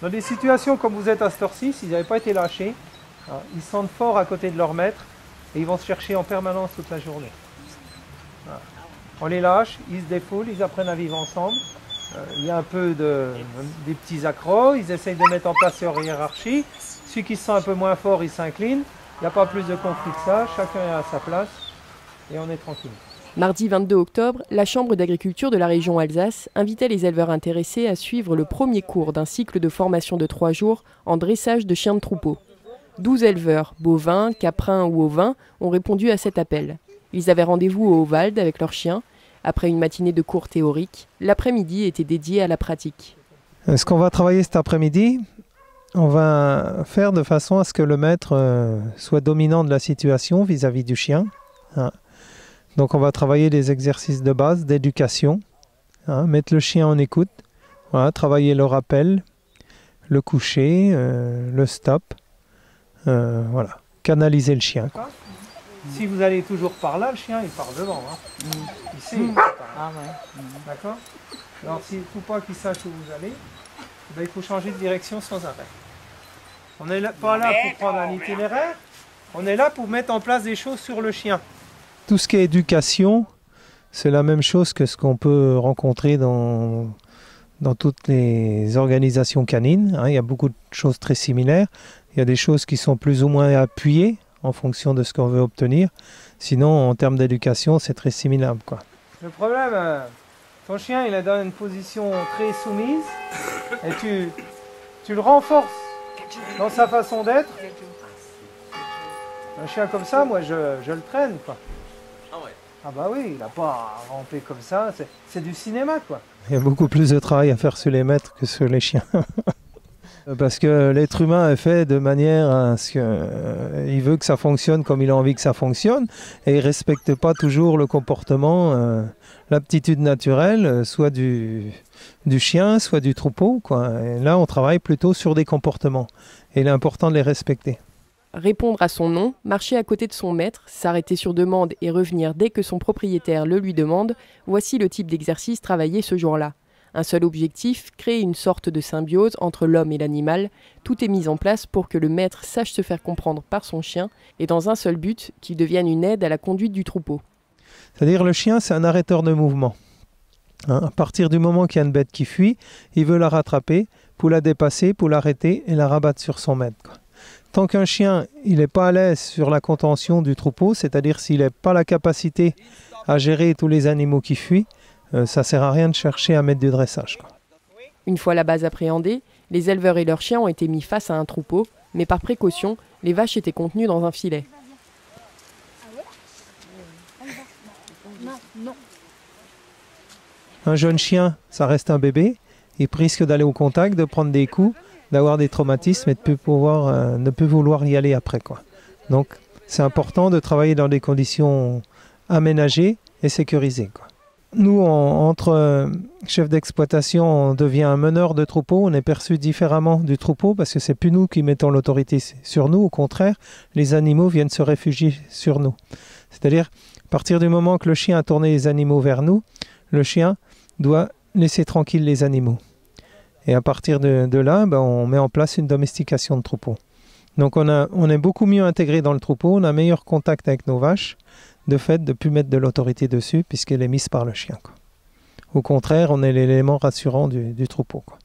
Dans des situations comme vous êtes à cette heure-ci, s'ils n'avaient pas été lâchés, ils sentent fort à côté de leur maître et ils vont se chercher en permanence toute la journée. Voilà. On les lâche, ils se défoulent, ils apprennent à vivre ensemble. Il y a un peu des petits accros, ils essayent de mettre en place leur hiérarchie. Celui qui se sent un peu moins fort, il s'incline. Il n'y a pas plus de conflit que ça, chacun est à sa place et on est tranquille. Mardi 22 octobre, la Chambre d'agriculture de la région Alsace invitait les éleveurs intéressés à suivre le premier cours d'un cycle de formation de 3 jours en dressage de chiens de troupeau. 12 éleveurs, bovins, caprins ou ovins, ont répondu à cet appel. Ils avaient rendez-vous au Wald avec leurs chiens. Après une matinée de cours théoriques, l'après-midi était dédié à la pratique. Ce qu'on va travailler cet après-midi, on va faire de façon à ce que le maître soit dominant de la situation vis-à-vis du chien. Donc on va travailler des exercices de base, d'éducation, mettre le chien en écoute, travailler le rappel, le coucher, le stop, canaliser le chien. Si vous allez toujours par là, le chien il part devant. Il sait. D'accord. Alors s'il ne faut pas qu'il sache où vous allez, il faut changer de direction sans arrêt. On n'est pas là pour prendre un itinéraire, on est là pour mettre en place des choses sur le chien. Tout ce qui est éducation, c'est la même chose que ce qu'on peut rencontrer dans toutes les organisations canines. Il y a beaucoup de choses très similaires. Il y a des choses qui sont plus ou moins appuyées en fonction de ce qu'on veut obtenir. Sinon, en termes d'éducation, c'est très similaire, quoi. Le problème, ton chien, il est dans une position très soumise et tu le renforces dans sa façon d'être. Un chien comme ça, moi, je le traîne, quoi. Ah bah oui, il n'a pas rampé comme ça, c'est du cinéma, quoi. Il y a beaucoup plus de travail à faire sur les maîtres que sur les chiens. Parce que l'être humain est fait de manière à ce qu'il veut que ça fonctionne comme il a envie que ça fonctionne, et il ne respecte pas toujours le comportement, l'aptitude naturelle, soit du chien, soit du troupeau, quoi. Et là, on travaille plutôt sur des comportements, et il est important de les respecter. Répondre à son nom, marcher à côté de son maître, s'arrêter sur demande et revenir dès que son propriétaire le lui demande, voici le type d'exercice travaillé ce jour-là. Un seul objectif, créer une sorte de symbiose entre l'homme et l'animal. Tout est mis en place pour que le maître sache se faire comprendre par son chien et dans un seul but, qu'il devienne une aide à la conduite du troupeau. C'est-à-dire le chien, c'est un arrêteur de mouvement. À partir du moment qu'il y a une bête qui fuit, il veut la rattraper pour la dépasser, pour l'arrêter et la rabattre sur son maître, quoi. Tant qu'un chien n'est pas à l'aise sur la contention du troupeau, c'est-à-dire s'il n'a pas la capacité à gérer tous les animaux qui fuient, ça ne sert à rien de chercher à mettre du dressage, quoi. Une fois la base appréhendée, les éleveurs et leurs chiens ont été mis face à un troupeau, mais par précaution, les vaches étaient contenues dans un filet. Un jeune chien, ça reste un bébé, il risque d'aller au contact, de prendre des coups, d'avoir des traumatismes et de ne plus vouloir y aller après, quoi. Donc c'est important de travailler dans des conditions aménagées et sécurisées, quoi. Nous, entre chefs d'exploitation, on devient un meneur de troupeau, on est perçu différemment du troupeau parce que c'est plus nous qui mettons l'autorité sur nous, au contraire, les animaux viennent se réfugier sur nous. C'est-à-dire, à partir du moment que le chien a tourné les animaux vers nous, le chien doit laisser tranquille les animaux. Et à partir de là, on met en place une domestication de troupeau. Donc on est beaucoup mieux intégré dans le troupeau, on a un meilleur contact avec nos vaches, de fait de ne plus mettre de l'autorité dessus puisqu'elle est mise par le chien, quoi. Au contraire, on est l'élément rassurant du troupeau, quoi.